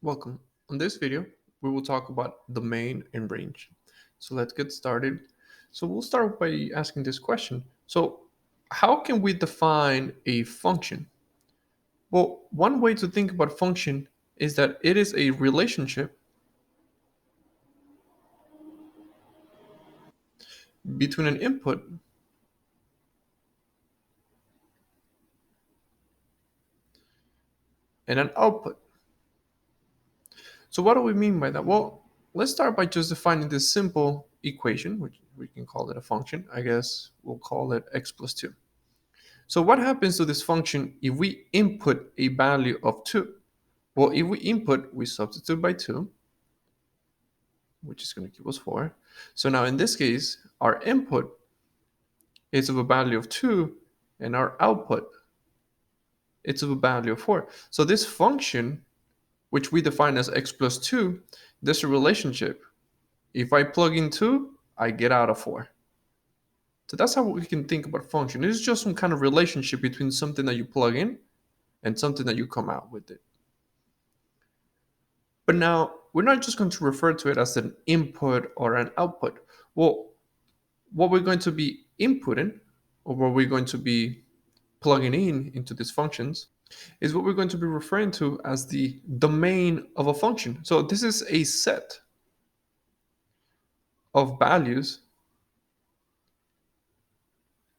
Welcome. On this video, we will talk about domain and range. So let's get started. So we'll start by asking this question. So how can we define a function? Well, one way to think about function is that it is a relationship between an input and an output. So what do we mean by that? Well, let's start by just defining this simple equation, which we can call it a function. I guess we'll call it x plus 2. So what happens to this function if we input a value of 2? Well, if we input, we substitute by 2, which is going to give us 4. So now in this case, our input is of a value of 2, and our output is of a value of 4. So this function, which we define as x plus 2, there's a relationship. If I plug in 2, I get out of 4. So that's how we can think about function. It's just some kind of relationship between something that you plug in and something that you come out with it. But now we're not just going to refer to it as an input or an output. Well, what we're going to be inputting, or what we're going to be plugging in into these functions, is what we're going to be referring to as the domain of a function. So this is a set of values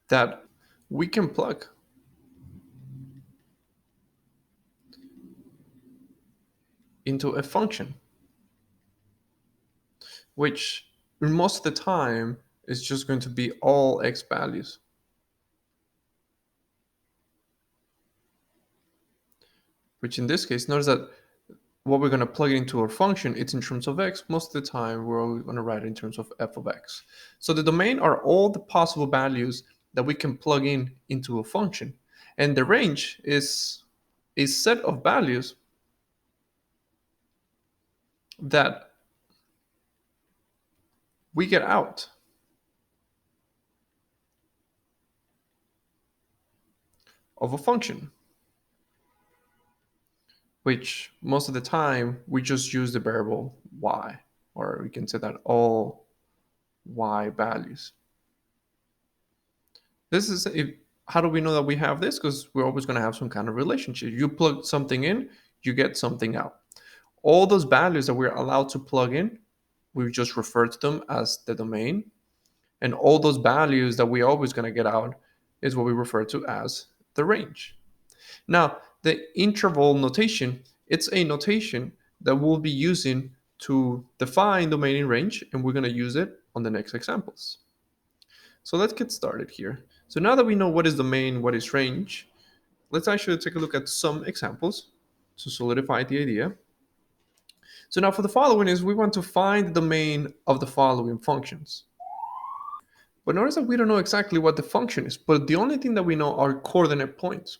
that we can plug into a function, which most of the time is just going to be all x values. Which in this case, notice that what we're going to plug into our function, it's in terms of x. Most of the time, we're going to write it in terms of f of x. So the domain are all the possible values that we can plug in into a function. And the range is a set of values that we get out of a function, which most of the time we just use the variable y, or we can say that all y values. This is how do we know that we have this? Because we're always going to have some kind of relationship. You plug something in, you get something out. All those values that we're allowed to plug in, we just refer to them as the domain. And all those values that we're always going to get out is what we refer to as the range. Now, the interval notation, it's a notation that we'll be using to define domain and range, and we're going to use it on the next examples. So let's get started here. So now that we know what is domain, what is range, let's actually take a look at some examples to solidify the idea. So now for the following is we want to find the domain of the following functions. But notice that we don't know exactly what the function is, but the only thing that we know are coordinate points.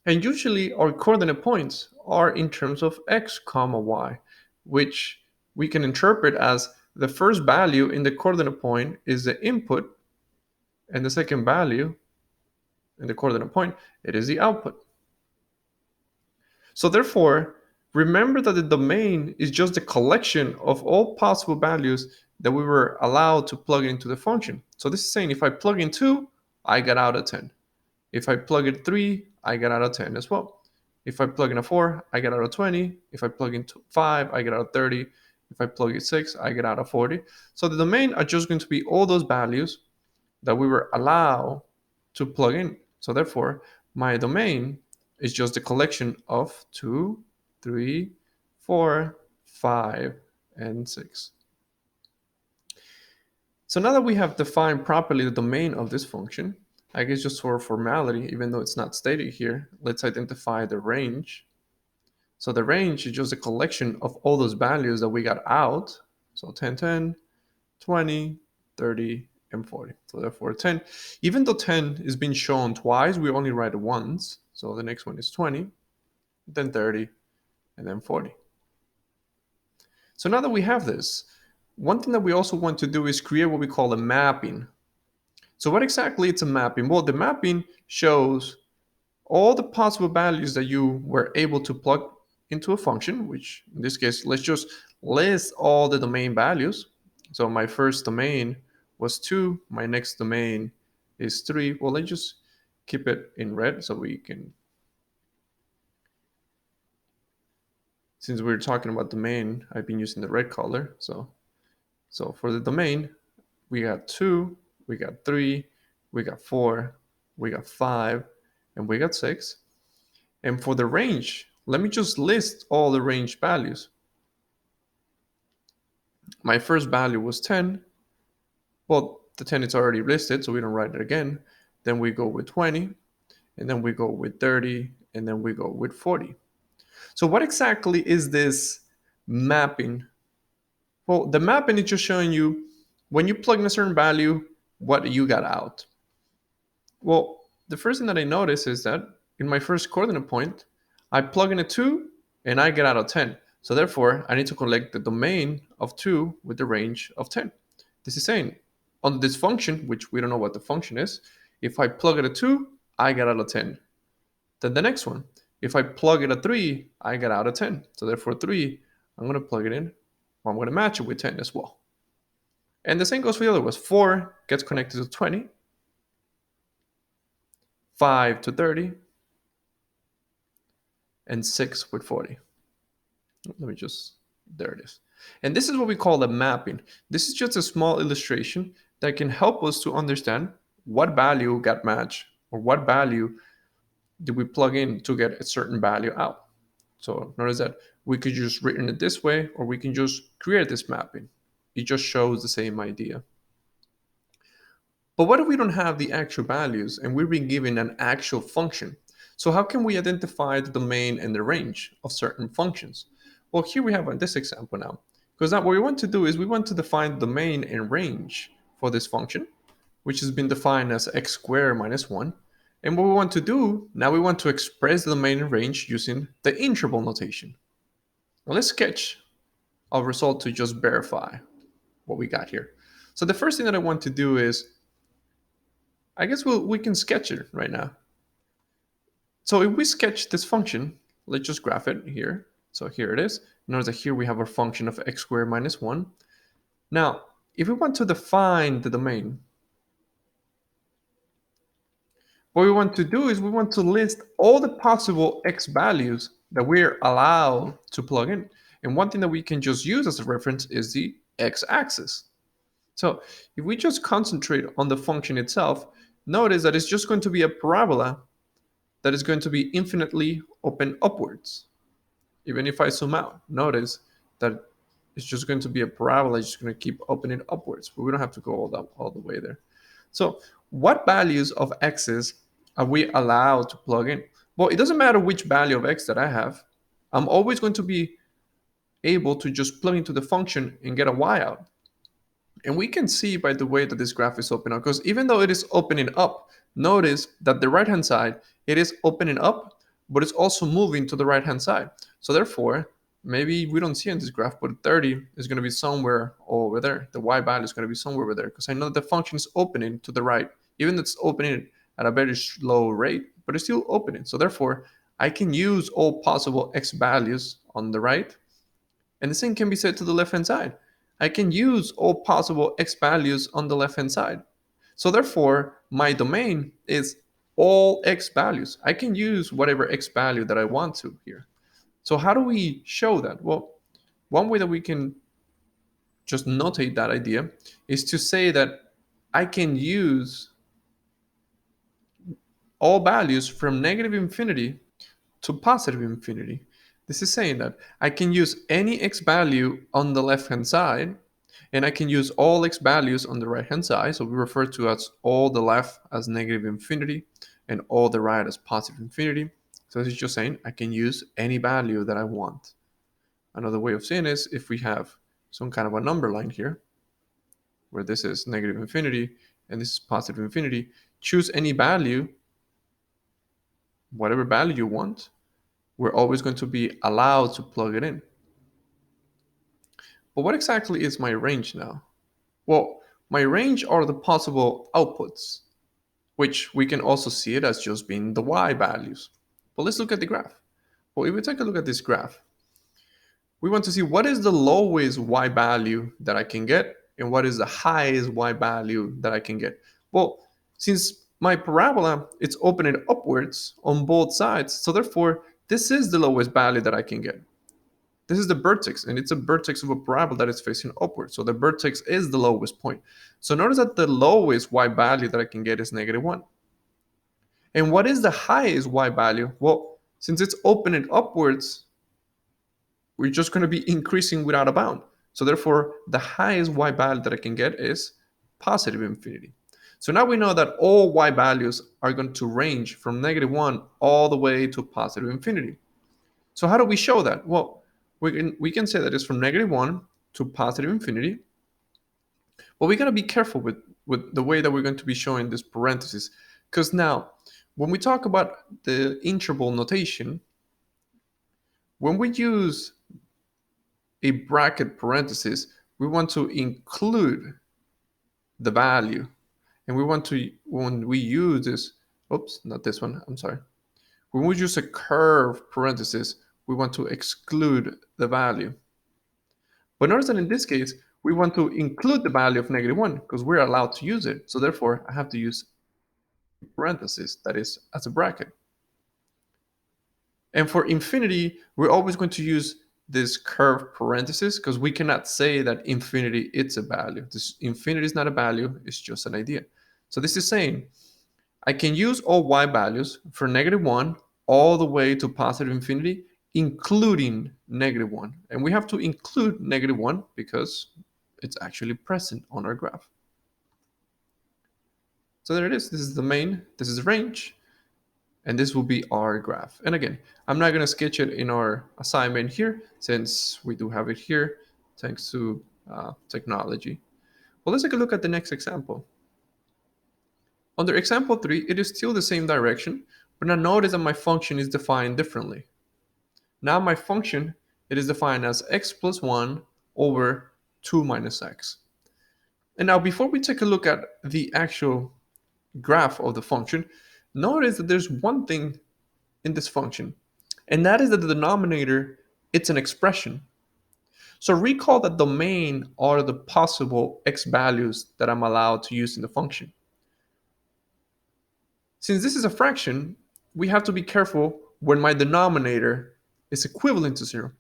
And usually our coordinate points are in terms of x comma y, which we can interpret as the first value in the coordinate point is the input, and the second value in the coordinate point, it is the output. So therefore, remember that the domain is just the collection of all possible values that we were allowed to plug into the function. So this is saying if I plug in 2, I get out a 10. If I plug in 3, I get out a 10 as well. If I plug in a 4, I get out a 20. If I plug in 5, I get out a 30. If I plug in 6, I get out a 40. So the domain are just going to be all those values that we were allowed to plug in. So therefore, my domain is just a collection of 2, 3, 4, 5, and 6. So now that we have defined properly the domain of this function, I guess just for formality, even though it's not stated here, let's identify the range. So the range is just a collection of all those values that we got out. So 10, 10, 20, 30, and 40. So therefore 10, even though 10 is being shown twice, we only write it once. So the next one is 20, then 30, and then 40. So now that we have this, one thing that we also want to do is create what we call a mapping. So what exactly is a mapping? Well, the mapping shows all the possible values that you were able to plug into a function, which in this case, let's just list all the domain values. So my first domain was 2, my next domain is 3. Well, let's just keep it in red so we can, since we're talking about domain, I've been using the red color. So for the domain, we got 2, we got 3, we got 4, we got 5, and we got 6. And for the range, let me just list all the range values. My first value was 10. Well, the 10 is already listed, so we don't write it again. Then we go with 20, and then we go with 30, and then we go with 40. So what exactly is this mapping? Well, the mapping is just showing you when you plug in a certain value, what you got out. Well, the first thing that I notice is that in my first coordinate point, I plug in a 2 and I get out of 10. So therefore, I need to collect the domain of 2 with the range of 10. This is saying on this function, which we don't know what the function is, if I plug it a 2, I get out of 10. Then the next one, if I plug it a 3, I get out of 10. So therefore 3, I'm going to plug it in, or I'm going to match it with 10 as well. And the same goes for the other ones. 4 gets connected to 20, 5 to 30, and 6 with 40. Let me just, there it is. And this is what we call the mapping. This is just a small illustration that can help us to understand what value got matched or what value did we plug in to get a certain value out. So notice that we could just written it this way, or we can just create this mapping. It just shows the same idea. But what if we don't have the actual values and we've been given an actual function? So how can we identify the domain and the range of certain functions? Well, here we have this example now. Because now what we want to do is we want to define domain and range for this function, which has been defined as x squared minus 1. And what we want to do, now we want to express the domain and range using the interval notation. Now let's sketch our result to just verify what we got here. So the first thing that I want to do is, I guess we can sketch it right now. So if we sketch this function, let's just graph it here. So here it is. Notice that here we have our function of x squared minus 1. Now, if we want to define the domain, what we want to do is we want to list all the possible x values that we're allowed to plug in. And one thing that we can just use as a reference is the x-axis. So if we just concentrate on the function itself, notice that it's just going to be a parabola that is going to be infinitely open upwards. Even if I zoom out, notice that it's just going to be a parabola, it's just going to keep opening upwards, but we don't have to go all the way there. So what values of x's are we allowed to plug in? Well, it doesn't matter which value of x that I have. I'm always going to be able to just plug into the function and get a y out. And we can see by the way that this graph is opening up, because even though it is opening up, notice that the right-hand side, it is opening up, but it's also moving to the right-hand side. So therefore, maybe we don't see in this graph, but 30 is going to be somewhere over there. The y value is going to be somewhere over there, because I know that the function is opening to the right, even though it's opening at a very slow rate, but it's still opening. So therefore, I can use all possible x values on the right, and the same can be said to the left-hand side. I can use all possible x values on the left-hand side. So therefore, my domain is all x values. I can use whatever x value that I want to here. So how do we show that? Well, one way that we can just notate that idea is to say that I can use all values from negative infinity to positive infinity. This is saying that I can use any x value on the left-hand side, and I can use all x values on the right-hand side. So we refer to as all the left as negative infinity and all the right as positive infinity. So this is just saying I can use any value that I want. Another way of saying is if we have some kind of a number line here, where this is negative infinity and this is positive infinity, choose any value, whatever value you want. We're always going to be allowed to plug it in. But what exactly is my range now? Well, my range are the possible outputs, which we can also see it as just being the y values. But let's look at the graph. Well, if we take a look at this graph, we want to see what is the lowest y value that I can get and what is the highest y value that I can get. Well, since my parabola, it's opening upwards on both sides, so therefore this is the lowest value that I can get. This is the vertex, and it's a vertex of a parabola that is facing upwards. So the vertex is the lowest point. So notice that the lowest y value that I can get is -1. And what is the highest y value? Well, since it's opening upwards, we're just going to be increasing without a bound. So therefore, the highest y value that I can get is positive infinity. So now we know that all y values are going to range from -1 all the way to positive infinity. So how do we show that? Well, we can say that it's from -1 to positive infinity. But we got to be careful with the way that we're going to be showing this parentheses. Because now, when we talk about the interval notation, when we use a bracket parenthesis, we want to include the value. And we want to, when we use this, oops, not this one, I'm sorry. When we use a curve parenthesis, we want to exclude the value. But notice that in this case, we want to include the value of -1 because we're allowed to use it. So therefore, I have to use parenthesis, that is, as a bracket. And for infinity, we're always going to use this curved parenthesis because we cannot say that infinity is a value. This infinity is not a value, it's just an idea. So this is saying I can use all y values for -1 all the way to positive infinity, including -1. And we have to include -1 because it's actually present on our graph. So there it is. This is the main, this is the range, and this will be our graph. And again, I'm not going to sketch it in our assignment here since we do have it here thanks to technology. Well, let's take a look at the next example. Under example 3, it is still the same direction, but now notice that my function is defined differently. Now my function, it is defined as x plus 1 over 2 minus x. And now before we take a look at the actual graph of the function, notice that there's one thing in this function, and that is that the denominator, it's an expression. So recall that domain are the possible x values that I'm allowed to use in the function. Since this is a fraction, we have to be careful when my denominator is equivalent to 0.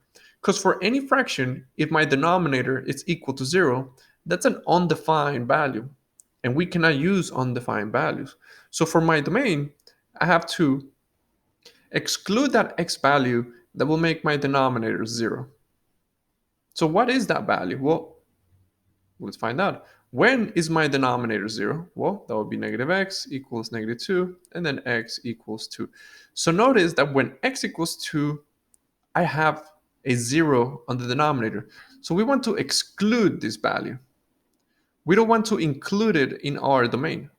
Because for any fraction, if my denominator is equal to 0, that's an undefined value. And we cannot use undefined values. So for my domain, I have to exclude that x value that will make my denominator 0. So what is that value? Well, let's find out. When is my denominator 0? Well, that would be -x equals -2, and then x equals 2. So notice that when x equals 2, I have a 0 on the denominator. So we want to exclude this value. We don't want to include it in our domain.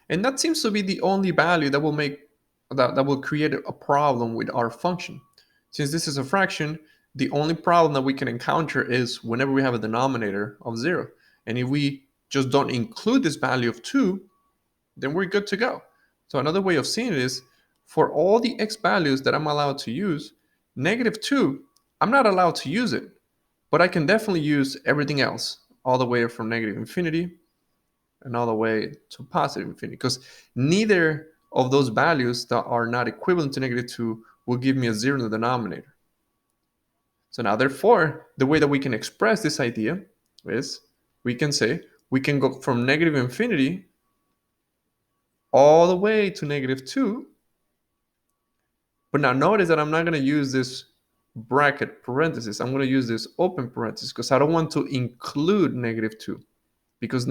And that seems to be the only value that will create a problem with our function. Since this is a fraction, the only problem that we can encounter is whenever we have a denominator of 0. And if we just don't include this value of 2, then we're good to go. So another way of seeing it is, for all the x values that I'm allowed to use, -2, I'm not allowed to use it, but I can definitely use everything else, all the way from -infinity and all the way to positive infinity, because neither of those values that are not equivalent to -2 will give me a 0 in the denominator. So now, therefore, the way that we can express this idea is we can say we can go from -infinity all the way to -2. But now notice that I'm not going to use this bracket parenthesis. I'm going to use this open parenthesis because I don't want to include -2 because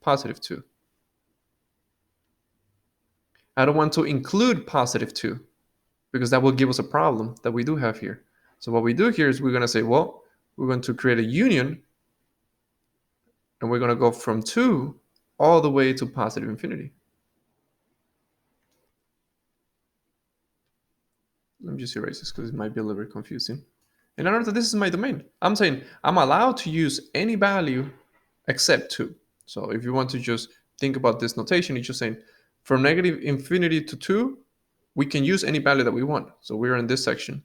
positive 2. I don't want to include positive 2 because that will give us a problem that we do have here. So what we do here is we're going to say, well, we're going to create a union, and we're going to go from 2 all the way to positive infinity. Let me just erase this because it might be a little bit confusing. And I know that this is my domain. I'm saying I'm allowed to use any value except 2. So if you want to just think about this notation, it's just saying from -infinity to 2, we can use any value that we want. So we're in this section.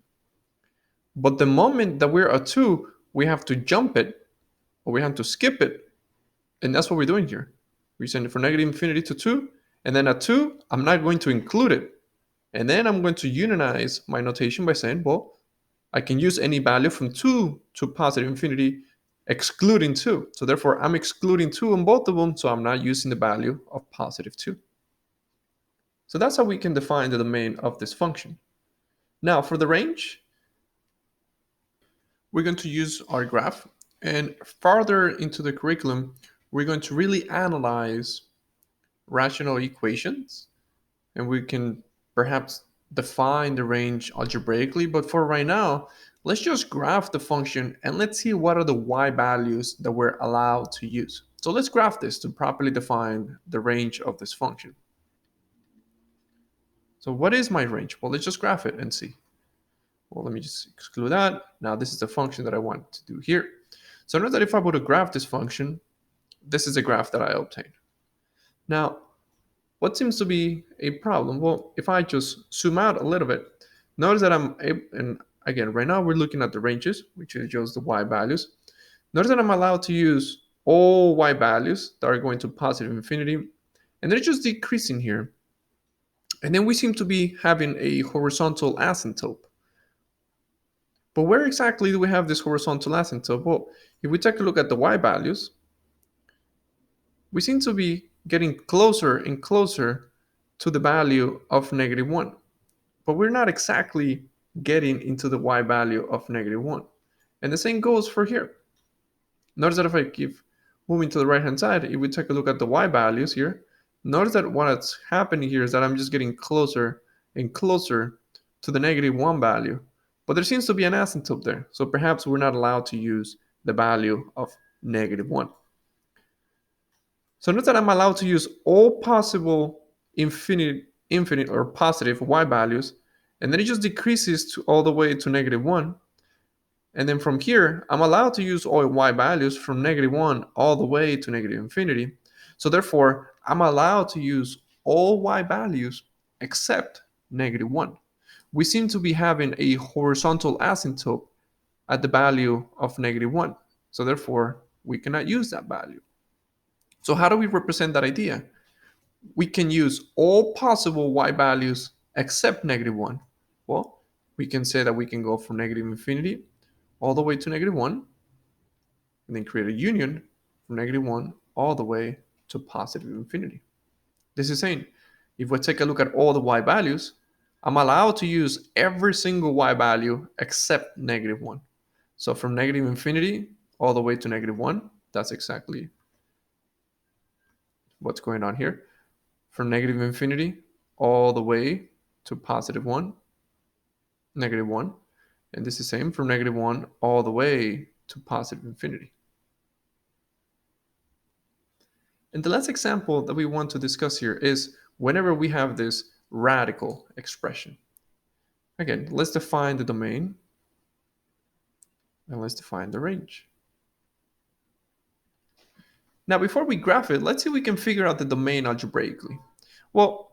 But the moment that we're at 2, we have to jump it, or we have to skip it. And that's what we're doing here. We're sending it from negative infinity to 2. And then at 2, I'm not going to include it. And then I'm going to unionize my notation by saying, well, I can use any value from 2 to positive infinity, excluding 2. So therefore, I'm excluding 2 on both of them, so I'm not using the value of positive 2. So that's how we can define the domain of this function. Now, for the range, we're going to use our graph. And farther into the curriculum, we're going to really analyze rational equations, and we can perhaps define the range algebraically. But for right now, let's just graph the function and let's see what are the y values that we're allowed to use. So let's graph this to properly define the range of this function. So what is my range? Well, let's just graph it and see. Well, let me just exclude that. Now this is the function that I want to do here. So notice that if I were to graph this function, this is the graph that I obtained. Now, what seems to be a problem? Well, if I just zoom out a little bit, notice that and again, right now we're looking at the ranges, which is just the y values. Notice that I'm allowed to use all y values that are going to positive infinity, and they're just decreasing here. And then we seem to be having a horizontal asymptote. But where exactly do we have this horizontal asymptote? Well, if we take a look at the y values, we seem to be getting closer and closer to the value of -1. But we're not exactly getting into the y value of -1. And the same goes for here. Notice that if I keep moving to the right-hand side, if we take a look at the y values here, notice that what's happening here is that I'm just getting closer and closer to the -1 value. But there seems to be an asymptote there. So perhaps we're not allowed to use the value of -1. So notice that I'm allowed to use all possible infinite or positive y values, and then it just decreases to all the way to -1. And then from here, I'm allowed to use all y values from -1 all the way to -infinity. So therefore, I'm allowed to use all y values except -1. We seem to be having a horizontal asymptote at the value of -1. So therefore, we cannot use that value. So how do we represent that idea? We can use all possible y values except -1. Well, we can say that we can go from -infinity all the way to -1, and then create a union from -1 all the way to positive infinity. This is saying, if we take a look at all the y values, I'm allowed to use every single y value except -1. So from -infinity all the way to -1, that's exactly what's going on here. From -infinity all the way to +1, -1. And this is the same from -1 all the way to positive infinity. And the last example that we want to discuss here is whenever we have this radical expression. Again, let's define the domain and let's define the range. Now, before we graph it, let's see if we can figure out the domain algebraically. Well,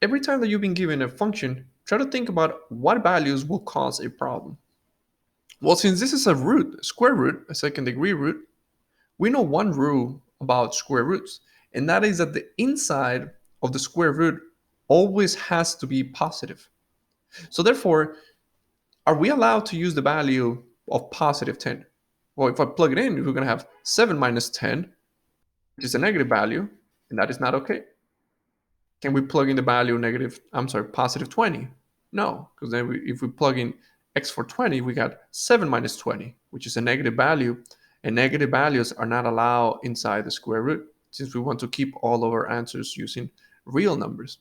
every time that you've been given a function, try to think about what values will cause a problem. Well, since this is a root, a square root, a second degree root, we know one rule about square roots, and that is that the inside of the square root always has to be positive. So therefore, are we allowed to use the value of +10? Well, if I plug it in, we're going to have 7 minus 10, which is a negative value, and that is not okay. Can we plug in the value +20? No, because then if we plug in x for 20, we got 7 minus 20, which is a negative value, and negative values are not allowed inside the square root, since we want to keep all of our answers using real numbers.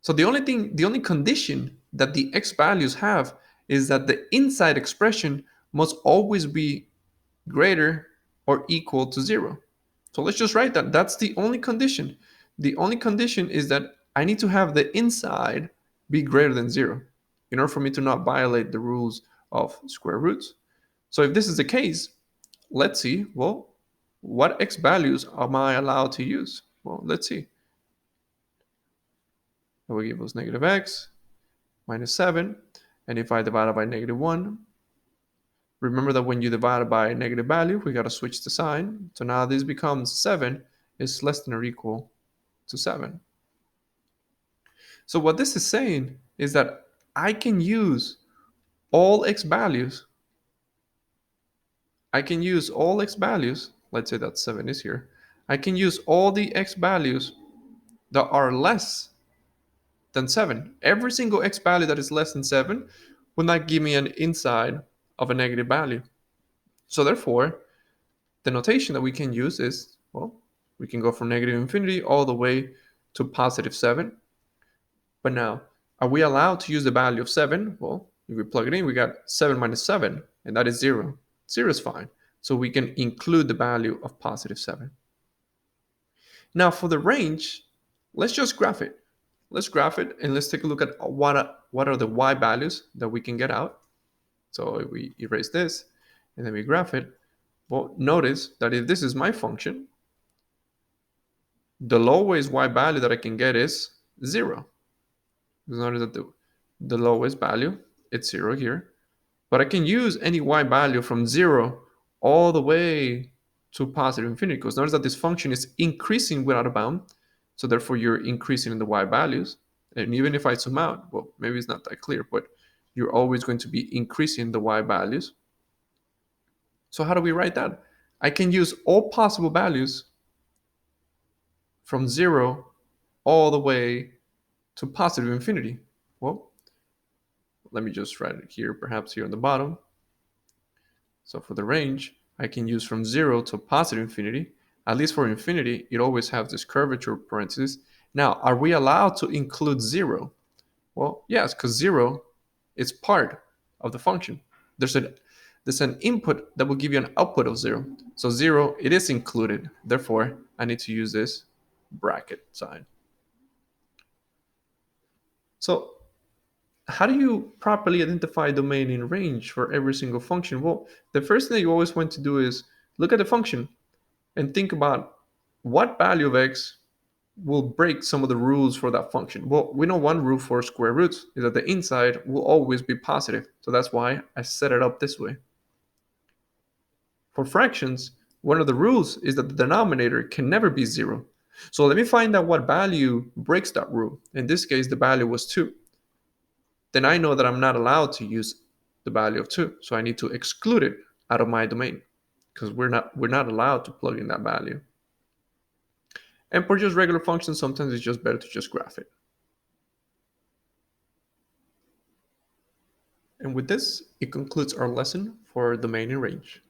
So the only condition that the x values have is that the inside expression must always be greater or equal to 0. So let's just write that. That's the only condition. The only condition is that I need to have the inside be greater than 0 in order for me to not violate the rules of square roots. So if this is the case, let's see, well, what x values am I allowed to use? Well, let's see. that will give us negative x minus 7. And if I divide it by negative 1, remember that when you divide it by a negative value, we got to switch the sign. So now this becomes 7 is less than or equal to 7. So what this is saying is that I can use all x values. I can use all x values. Let's say that 7 is here. I can use all the x values that are less than 7. Every single x value that is less than 7 will not give me an inside of a negative value. So therefore, the notation that we can use is, well, we can go from negative infinity all the way to positive 7. But now, are we allowed to use the value of 7? Well, if we plug it in, we got 7 minus 7, and that is 0. 0 is fine. So we can include the value of positive 7. Now for the range, let's just graph it. Let's graph it and let's take a look at what are the y values that we can get out. So if we erase this and then we graph it, well, notice that if this is my function, the lowest y value that I can get is 0. Notice that the lowest value, it's 0 here. But I can use any y value from 0 all the way to positive infinity, because notice that this function is increasing without a bound. So therefore, you're increasing in the y values. And even if I zoom out, well, maybe it's not that clear, but you're always going to be increasing the y values. So how do we write that? I can use all possible values from 0 all the way to positive infinity. Well, let me just write it here, perhaps here on the bottom. So for the range, I can use from 0 to positive infinity. At least for infinity, it always has this curvature parenthesis. Now, are we allowed to include 0? Well, yes, because 0 is part of the function. There's an input that will give you an output of 0. So 0, it is included. Therefore, I need to use this bracket sign. So how do you properly identify domain in range for every single function? Well, the first thing that you always want to do is look at the function and think about what value of x will break some of the rules for that function. Well, we know one rule for square roots is that the inside will always be positive. So that's why I set it up this way. For fractions, one of the rules is that the denominator can never be 0. So let me find out what value breaks that rule. In this case, the value was 2. Then I know that I'm not allowed to use the value of 2. So I need to exclude it out of my domain because we're not allowed to plug in that value. And for just regular functions, sometimes it's just better to just graph it. And with this, it concludes our lesson for domain and range.